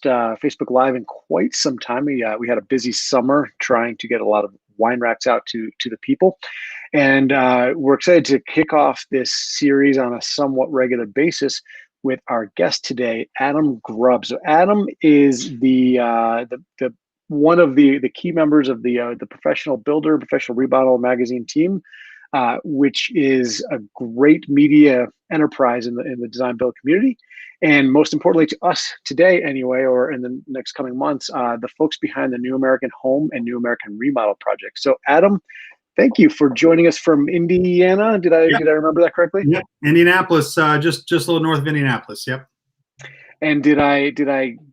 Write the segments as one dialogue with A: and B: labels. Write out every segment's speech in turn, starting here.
A: Facebook Live in quite some time. We had a busy summer trying to get a lot of wine racks out to the people, and we're excited to kick off this series on a somewhat regular basis with our guest today, Adam Grubb. So Adam is the one of the key members of the professional remodel magazine team, which is a great media enterprise in the design build community. And most importantly to us today anyway, or in the next coming months, the folks behind the New American Home and New American Remodel project. So Adam, thank you for joining us from Indiana. Did I remember that correctly?
B: Yep, Indianapolis, just a little north of Indianapolis. Yep.
A: And did I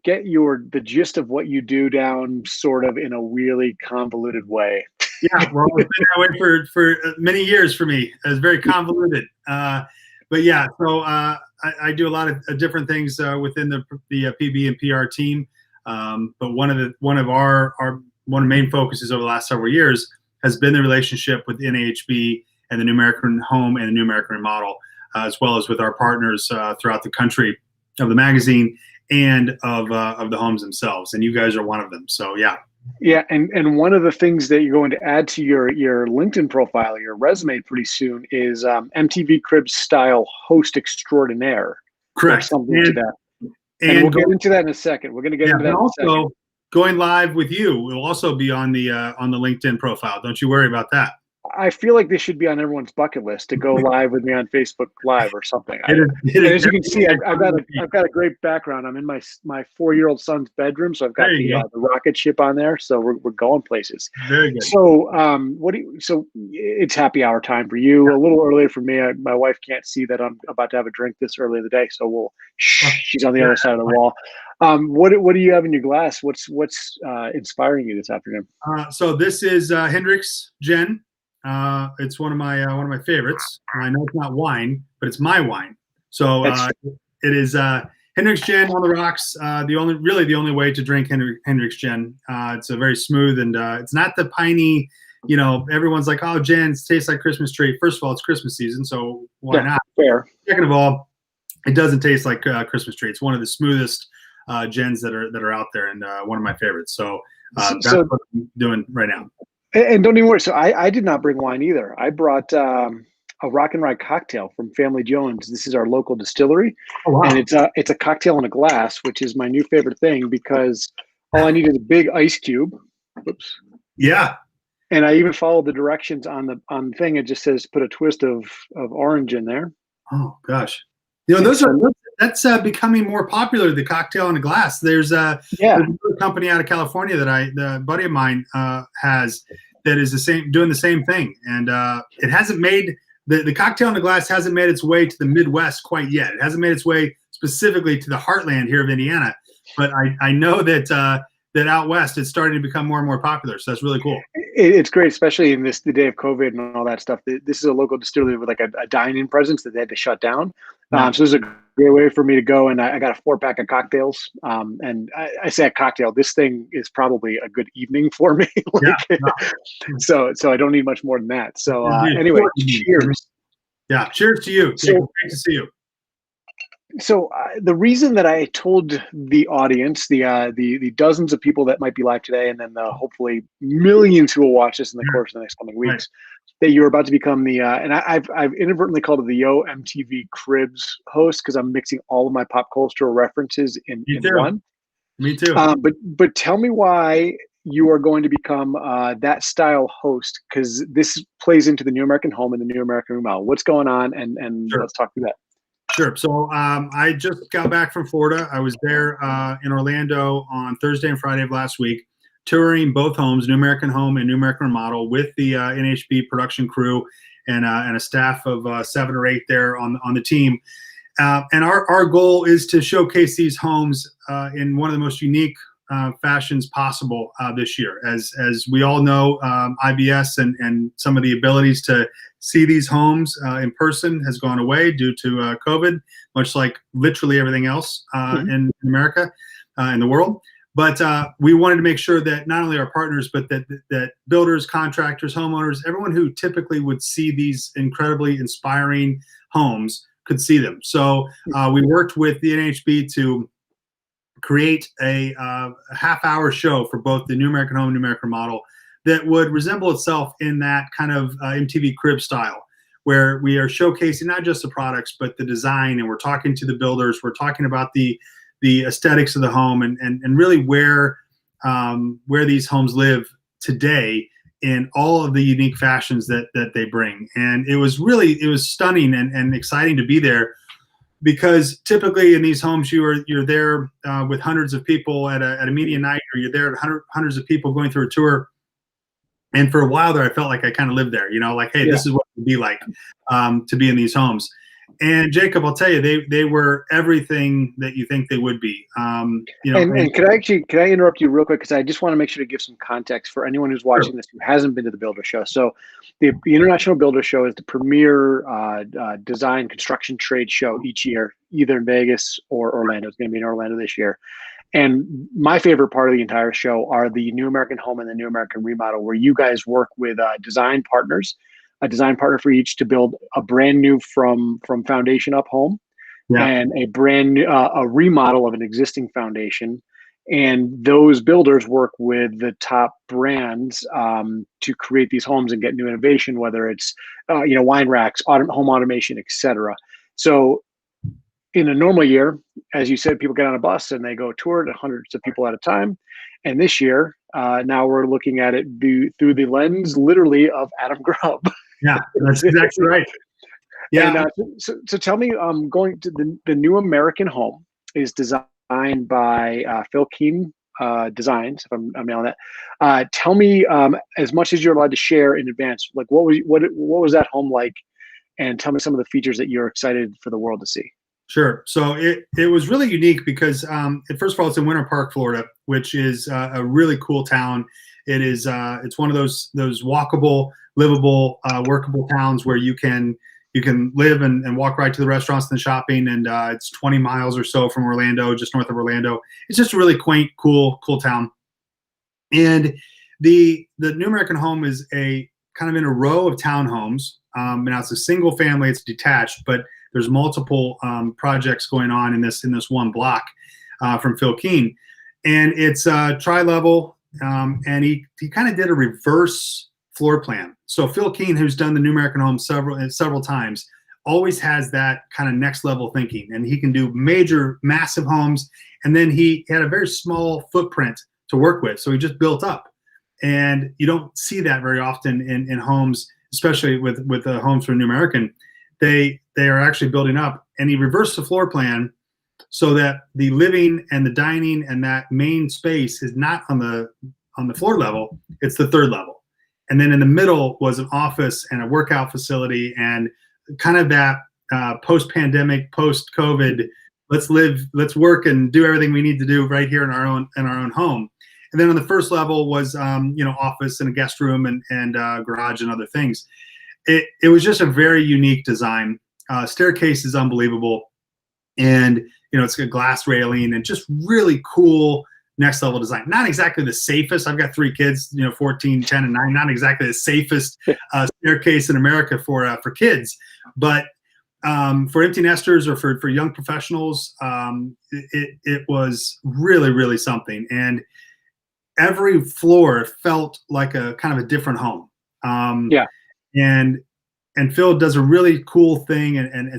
A: get the gist of what you do down sort of in a really convoluted way?
B: Yeah, well, it's been that way for many years for me. It's very convoluted. But yeah, so I do a lot of different things within the PB and PR team. But one of our main focuses over the last several years has been the relationship with NAHB and the New American Home and the New American Remodel, as well as with our partners throughout the country of the magazine and of the homes themselves. And you guys are one of them. So yeah.
A: Yeah, and one of the things that you're going to add to your LinkedIn profile, your resume pretty soon is MTV Cribs style host extraordinaire.
B: Correct.
A: Something to that. And we'll get into that in a second. We're going to get into that in a second.
B: Also, going live with you will also be on the LinkedIn profile. Don't you worry about that.
A: I feel like this should be on everyone's bucket list to go live with me on Facebook Live or something. As you can see, I've got a great background. I'm in my 4-year-old son's bedroom, so I've got the rocket ship on there. So we're going places.
B: Very good.
A: So so it's happy hour time for you. A little earlier for me. My wife can't see that I'm about to have a drink this early in the day, so she's on the other side of the wall. What do you have in your glass? What's inspiring you this afternoon?
B: So this is Hendrick's Gin. It's one of my favorites. I know it's not wine, but it's my wine. So it is Hendrick's Gin on the rocks. The only way to drink Hendrick's Gin. It's a very smooth and it's not the piney. Everyone's like, oh, gin tastes like Christmas tree. First of all, it's Christmas season, so why not?
A: Fair.
B: Second of all, it doesn't taste like Christmas tree. It's one of the smoothest gins that are out there, and one of my favorites. So that's what I'm doing right now.
A: And don't even worry. So I did not bring wine either. I brought a Rock and Ride cocktail from Family Jones. This is our local distillery.
B: Oh, wow.
A: And it's a cocktail in a glass, which is my new favorite thing because all I need is a big ice cube. Whoops.
B: Yeah.
A: And I even followed the directions on the thing. It just says put a twist of orange in there.
B: Oh gosh. That's becoming more popular, the cocktail in a glass. There's a company out of California that a buddy of mine has that is doing the same thing. And it hasn't made the cocktail in a glass hasn't made its way to the Midwest quite yet. It hasn't made its way specifically to the heartland here of Indiana. But I know that out west it's starting to become more and more popular. So that's really cool.
A: It's great, especially in the day of COVID and all that stuff. This is a local distillery with like a dine-in presence that they had to shut down. So this is a great way for me to go, and I got a 4-pack of cocktails. And I say a cocktail. This thing is probably a good evening for me. So I don't need much more than that. So anyway, cheers.
B: Yeah, cheers to you.
A: So,
B: great to see you.
A: So the reason that I told the audience, the dozens of people that might be live today, and then the hopefully millions who will watch this in the course of the next coming weeks, that you're about to become the and I've inadvertently called it the MTV Cribs host because I'm mixing all of my pop cultural references in one.
B: Me too.
A: But tell me why you are going to become that style host, because this plays into the New American Home and the New American Remodel. What's going on, and
B: Sure.
A: Let's talk through that.
B: Sure. So I just got back from Florida. I was there in Orlando on Thursday and Friday of last week, touring both homes, New American Home and New American Remodel, with the NHB production crew and a staff of 7 or 8 there on the team. And our goal is to showcase these homes in one of the most unique fashions possible this year. As we all know, IBS and some of the abilities to see these homes in person has gone away due to COVID, much like literally everything else in America, in the world. But we wanted to make sure that not only our partners, but that builders, contractors, homeowners, everyone who typically would see these incredibly inspiring homes could see them. So we worked with the NHB to create a half-hour show for both the New American Home and New American Remodel that would resemble itself in that kind of MTV Cribs style, where we are showcasing not just the products but the design, and we're talking to the builders, we're talking about the aesthetics of the home, and really where these homes live today in all of the unique fashions that they bring. And it was stunning and exciting to be there, because typically in these homes you're there with hundreds of people at a media night, or you're there at hundreds of people going through a tour. And for a while there, I felt like I kind of lived there, like, hey, this is what it would be like to be in these homes. And Jacob, I'll tell you, they were everything that you think they would be.
A: And can I interrupt you real quick, because I just want to make sure to give some context for anyone who's watching this who hasn't been to the Builder Show. So the International Builder Show is the premier design construction trade show each year, either in Vegas or Orlando. It's going to be in Orlando this year. And my favorite part of the entire show are the New American Home and the New American Remodel, where you guys work with design partners, a design partner for each, to build a brand new from foundation up home, and a brand new a remodel of an existing foundation. And those builders work with the top brands to create these homes and get new innovation, whether it's wine racks, home automation, etc. So in a normal year, as you said, people get on a bus and they go tour to hundreds of people at a time. And this year, now we're looking at it through the lens, literally, of Adam Grubb.
B: Yeah, that's exactly right. Yeah.
A: And, so tell me, going to the New American Home is designed by Phil Keen Designs, if I'm nailing that. Tell me, as much as you're allowed to share in advance, like what was that home like, and tell me some of the features that you're excited for the world to see.
B: Sure. So it was really unique because, first of all, it's in Winter Park, Florida, which is a really cool town. It is it's one of those walkable, livable, workable towns where you can live and walk right to the restaurants and the shopping. And it's 20 miles or so from Orlando, just north of Orlando. It's just a really quaint, cool town. And the New American Home is a kind of in a row of townhomes. Now it's a single family, it's detached, but there's multiple projects going on in this one block from Phil Keen, and it's tri-level. And he kind of did a reverse floor plan. So Phil Keen, who's done the New American Home several times, always has that kind of next level thinking, and he can do massive homes. And then he had a very small footprint to work with, so he just built up. And you don't see that very often in homes, especially with the homes from New American. They are actually building up, and he reversed the floor plan so that the living and the dining and that main space is not on the floor level, it's the third level. And then in the middle was an office and a workout facility, and kind of that post-pandemic, post-COVID, let's work and do everything we need to do right here in our own home. And then on the first level was office and a guest room and garage and other things. It was just a very unique design. Staircase is unbelievable, and it's got glass railing and just really cool next level design. Not exactly the safest. I've got 3 kids, 14, 10, and 9. Not exactly the safest staircase in America for kids, but for empty nesters or for young professionals, it was really, really something. And every floor felt like a kind of a different home. And Phil does a really cool thing, and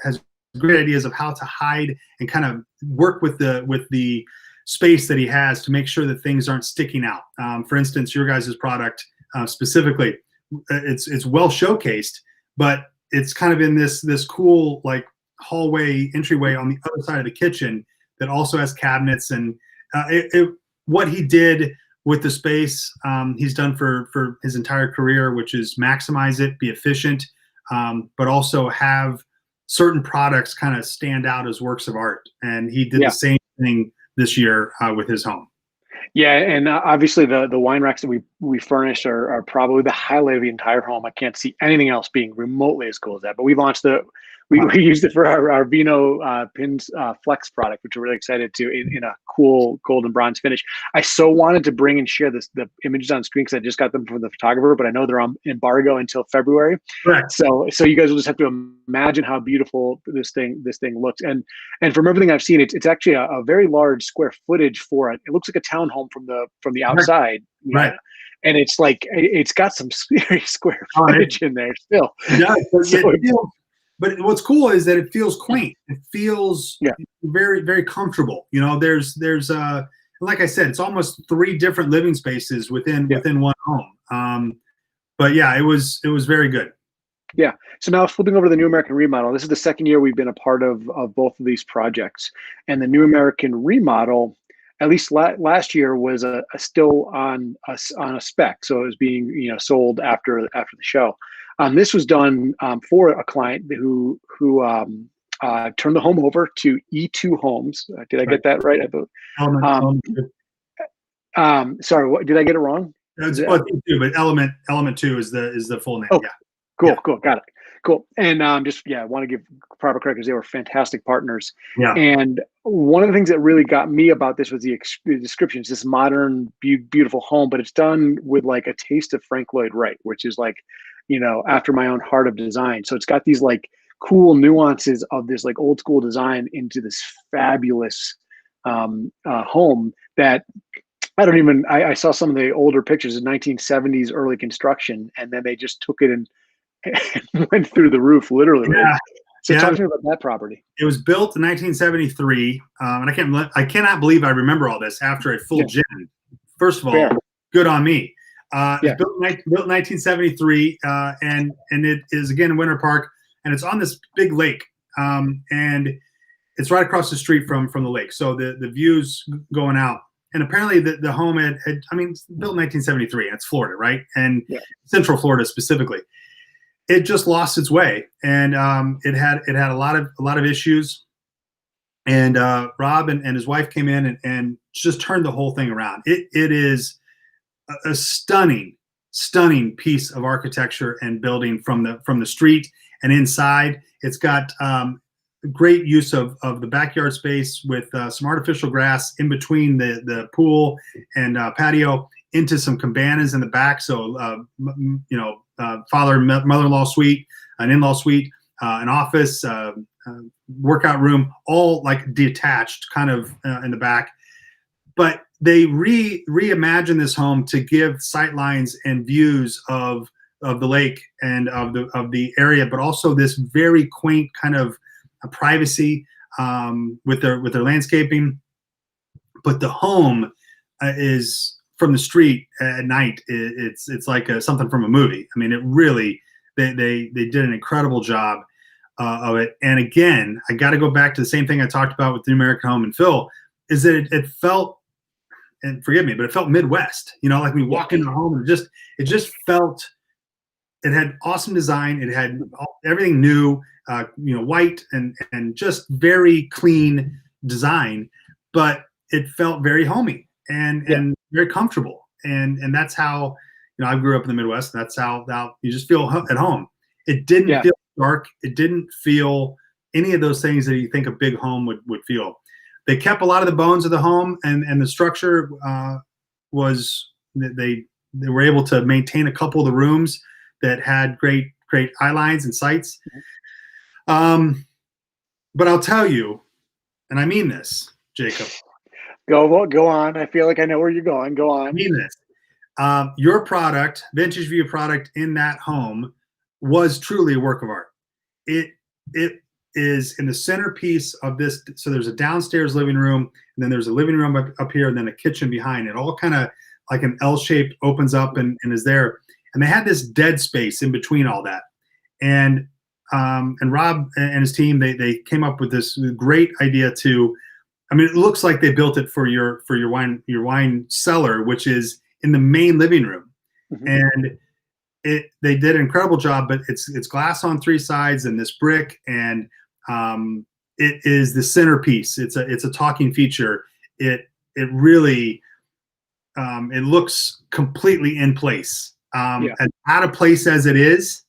B: has great ideas of how to hide and kind of work with the space that he has to make sure that things aren't sticking out. For instance, your guys' product specifically, it's well showcased, but it's kind of in this cool like hallway entryway on the other side of the kitchen that also has cabinets. And what he did with the space, he's done for his entire career, which is maximize it, be efficient, but also have certain products kind of stand out as works of art. And he did the same thing this year with his home.
A: Yeah, and obviously the wine racks that we furnished are probably the highlight of the entire home. I can't see anything else being remotely as cool as that. But we launched
B: Wow.
A: we used it for our Vino pins flex product, which we're really excited to in a cool golden bronze finish. I so wanted to bring and share the images on screen because I just got them from the photographer, but I know they're on embargo until February.
B: Correct.
A: So you guys will just have to imagine how beautiful this thing looks. And from everything I've seen, it's actually a very large square footage for it. It looks like a townhome from the
B: Right.
A: outside.
B: Right.
A: And it's like it's got some serious square
B: Oh,
A: footage in there still.
B: it does.
A: So
B: But what's cool is that it feels quaint. It feels
A: Yeah.
B: very, very comfortable. You know, there's like I said, it's almost 3 different living spaces within one home. But yeah, it was very good.
A: Yeah. So now flipping over to the New American Remodel, this is the second year we've been a part of both of these projects. And the New American Remodel, at least last year, was still on a spec, so it was being sold after the show. This was done for a client who turned the home over to E2 Homes. Did I get that right? I thought. Sorry, what did I get it wrong?
B: It's E2, but Element 2 is the full name.
A: Oh,
B: yeah.
A: Cool, got it. Cool. And I want to give proper credit because they were fantastic partners.
B: Yeah.
A: And one of the things that really got me about this was the description. It's this modern, beautiful home, but it's done with like a taste of Frank Lloyd Wright, which is like, after my own heart of design. So it's got these like cool nuances of this like old school design into this fabulous home that I saw some of the older pictures of 1970s early construction, and then they just took it and went through the roof, literally.
B: Yeah.
A: So talk to me about that property.
B: It was built in 1973, and I cannot believe I remember all this after a full gen. First of all, good on me. It was built in 1973, and it is again in Winter Park, and it's on this big lake, and it's right across the street from the lake. So the views going out. And apparently the home had it's built in 1973, and it's Florida, right? And Central Florida specifically. It just lost its way, and it had a lot of issues. And Rob and his wife came in and just turned the whole thing around. It is a stunning piece of architecture and building from the street and inside. It's got great use of the backyard space with some artificial grass in between the pool and patio into some cabanas in the back. So, father and mother-in-law suite, an in-law suite, an office, workout room, all like detached kind of in the back. But they reimagined this home to give sight lines and views of the lake and of the area, but also this very quaint kind of privacy with their landscaping. But the home is from the street at night. It's like something from a movie. I mean, it really they did an incredible job of it. And again, I got to go back to the same thing I talked about with the American Home and Phil, is that it felt, and forgive me, but it felt Midwest. Like we walk into the home and it just felt. It had awesome design. It had everything new, white and just very clean design, but it felt very homey and very comfortable. And that's how, I grew up in the Midwest. And that's how you just feel at home. It didn't feel dark. It didn't feel any of those things that you think a big home would feel. They kept a lot of the bones of the home, and the structure was they were able to maintain a couple of the rooms that had great eye lines and sights. But I'll tell you, and I mean this, Jacob.
A: Go on. I feel like I know where you're going. Go on.
B: I mean this. Your product, Vintage View product in that home, was truly a work of art. It is in the centerpiece of this. So there's a downstairs living room, and then there's a living room up here, and then a kitchen behind it. All kind of like an L-shaped opens up and is there. And they had this dead space in between all that. And Rob and his team, they came up with this great idea to, it looks like they built it for your wine cellar, which is in the main living room. Mm-hmm. And they did an incredible job, but it's glass on 3 sides and this brick, and it is the centerpiece. It's a talking feature. It really it looks completely in place. As out of place as it is,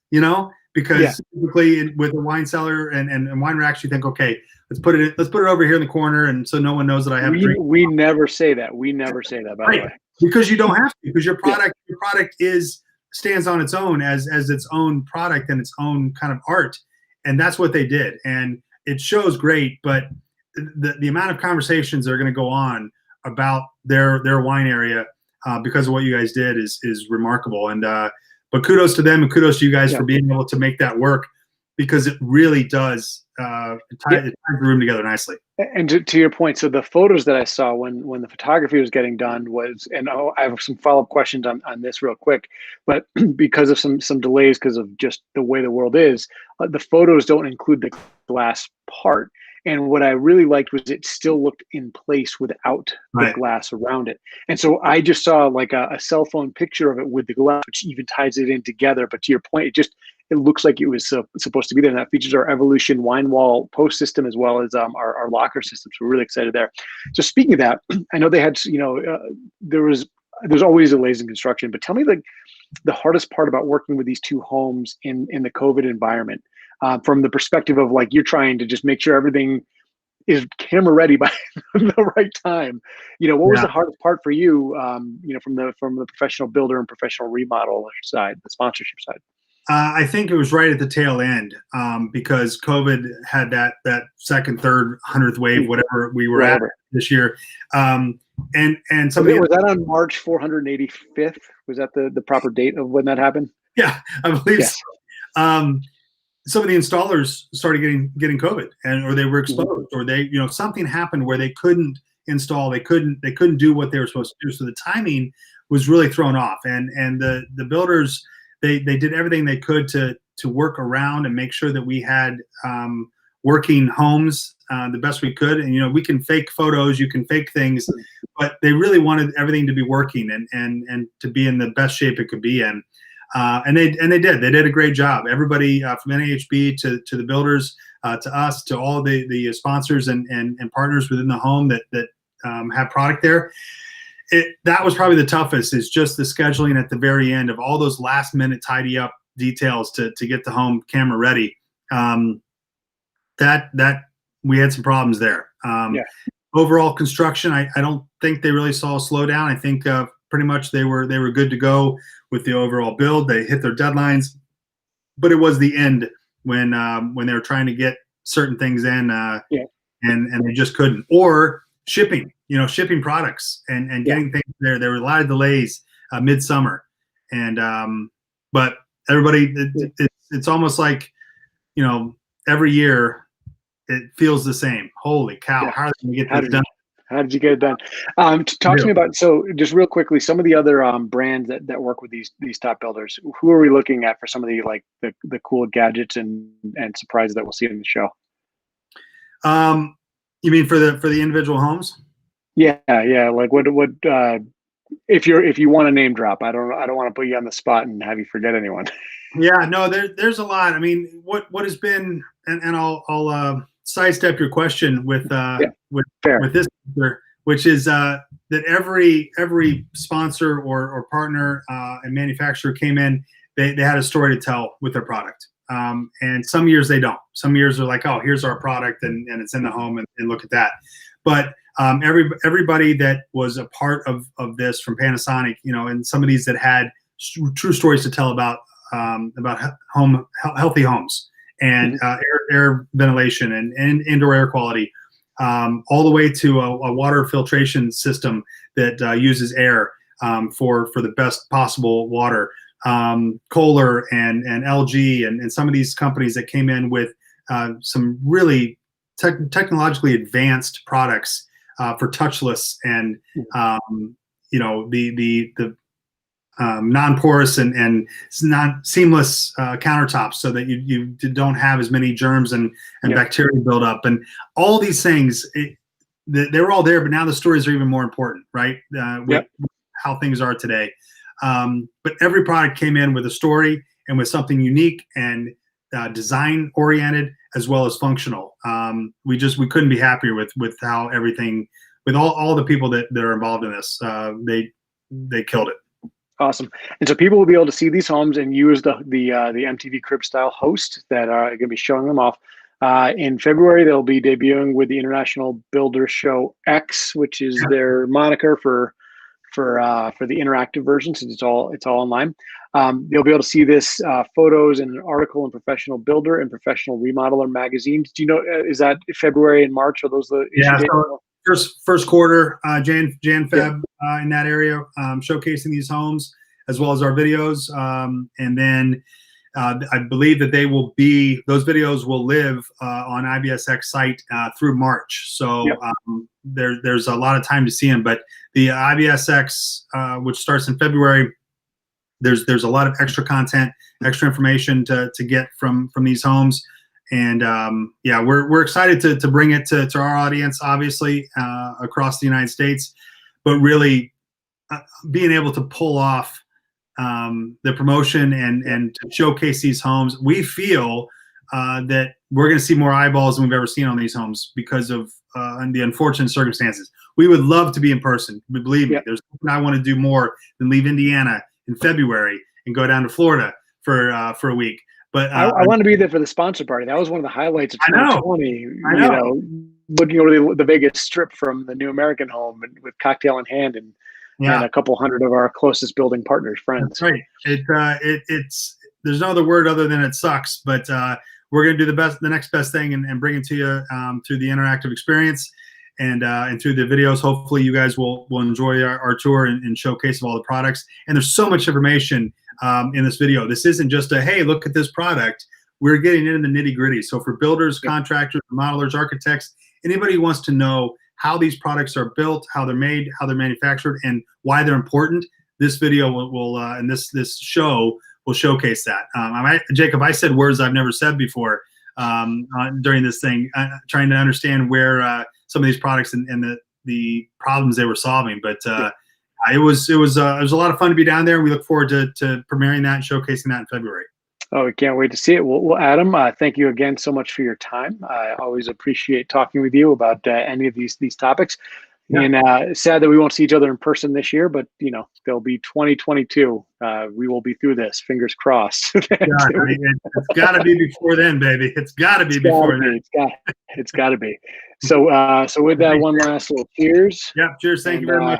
B: because typically with a wine cellar and wine racks, you think, okay, let's put it over here in the corner, and so no one knows that I have a drink.
A: We never say that. We never say that, by the way.
B: Because you don't have to, because your product stands on its own as its own product and its own kind of art, and that's what they did, and it shows great. But the amount of conversations that are going to go on about their wine area because of what you guys did is remarkable. And but kudos to them and kudos to you guys for being able to make that work, because it really does tie the room together nicely.
A: And to your point, so the photos that I saw when the photography was getting done was, and I have some follow-up questions on this real quick, but because of some delays, because of just the way the world is, the photos don't include the glass part. And what I really liked was it still looked in place without the glass around it. And so I just saw like a cell phone picture of it with the glass, which even ties it in together. But to your point, it looks like it was supposed to be there. And that features our Evolution wine wall post system as well as our locker system. So we're really excited there. So speaking of that, I know they had, there's always delays in construction, but tell me the hardest part about working with these two homes in the COVID environment. From the perspective of like, you're trying to just make sure everything is camera ready by the right time. What was the hardest part for you, from the professional builder and professional remodeler side, the sponsorship side?
B: I think it was right at the tail end, because COVID had that second, third, 100th wave, whatever we were at this year. And somebody
A: was that on March 485th? Was that the proper date of when that happened?
B: Yeah, I believe so. Some of the installers started getting COVID, or they were exposed, or they, something happened where they couldn't install, they couldn't do what they were supposed to do. So the timing was really thrown off, and the builders, they did everything they could to work around and make sure that we had working homes the best we could. And we can fake photos, you can fake things, but they really wanted everything to be working and to be in the best shape it could be in. And they did a great job. Everybody from NAHB to the builders, to us, to all the sponsors and partners within the home that have product there. That was probably the toughest, is just the scheduling at the very end of all those last minute tidy up details to get the home camera ready. That we had some problems there. Overall construction, I don't think they really saw a slowdown. I think pretty much they were good to go with the overall build. They hit their deadlines, but it was the end when they were trying to get certain things in, and they just couldn't. Or shipping products and getting things there. There were a lot of delays midsummer, and but everybody, it's almost like every year it feels the same. Holy cow! How are they going to get this done?
A: How did you get it done? Talk to me about, so just real quickly, some of the other brands that work with these top builders. Who are we looking at for some of the cool gadgets and surprises that we'll see in the show?
B: You mean for the individual homes?
A: Yeah. Like what if you want to name drop? I don't want to put you on the spot and have you forget anyone.
B: Yeah, no, there's a lot. I mean, what has been, and I'll sidestep your question with this, which is that every sponsor or partner and manufacturer came in, they had a story to tell with their product. And some years they don't. Some years they're like, oh, here's our product and it's in the home and look at that. But everybody that was a part of this from Panasonic, and some of these that had true stories to tell about healthy homes and air ventilation and indoor air quality, all the way to a water filtration system that uses air for the best possible water. Kohler and LG and some of these companies that came in with some really technologically advanced products for touchless and the non-porous and non-seamless countertops, so that you don't have as many germs and bacteria build up, and all these things. They were all there, but now the stories are even more important, right? With how things are today. But every product came in with a story and with something unique and design oriented as well as functional. We couldn't be happier with how everything, with all the people that are involved in this. They killed it.
A: Awesome. And so people will be able to see these homes and use the MTV Crib style host that are going to be showing them off. In February, they'll be debuting with the International Builder Show X, which is their moniker for the interactive version, since it's all online. You'll be able to see this photos in an article in Professional Builder and Professional Remodeler magazines. Do you know, is that February and March? Are those the issue dates?
B: So first quarter, Jan Feb, in that area, showcasing these homes as well as our videos, and then I believe that those videos will live on IBSX site through March. So there's a lot of time to see them. But the IBSX, which starts in February, there's a lot of extra content, extra information to get from these homes. And we're excited to bring it to our audience, obviously, across the United States, but really being able to pull off the promotion and to showcase these homes. We feel that we're going to see more eyeballs than we've ever seen on these homes because of the unfortunate circumstances. We would love to be in person. Believe me, there's something I want to do more than leave Indiana in February and go down to Florida for a week. But
A: I want to be there for the sponsor party. That was one of the highlights of 2020.
B: I know.
A: You know, looking over the Vegas Strip from the New American home and with cocktail in hand and a couple hundred of our closest building partners, friends.
B: That's right. It's there's no other word other than it sucks. But we're going to do the next best thing and bring it to you through the interactive experience and through the videos. Hopefully, you guys will enjoy our tour and showcase of all the products. And there's so much information in this video. This isn't just a, hey, look at this product. We're getting into the nitty gritty. So for builders, contractors, modelers, architects, anybody who wants to know how these products are built, how they're made, how they're manufactured, and why they're important, this video will and this show will showcase that. Jacob, I said words I've never said before during this thing, trying to understand where some of these products and the problems they were solving. But it was a lot of fun to be down there. We look forward to premiering that and showcasing that in February.
A: Oh, we can't wait to see it. Well, Adam, thank you again so much for your time. I always appreciate talking with you about any of these topics. Yeah. And sad that we won't see each other in person this year, but you know, there'll be 2022. We will be through this. Fingers crossed.
B: It's got to be before then, baby. It's got to be before then.
A: It's got to be. So with that, one last little cheers.
B: Yeah, cheers. Thank you very much.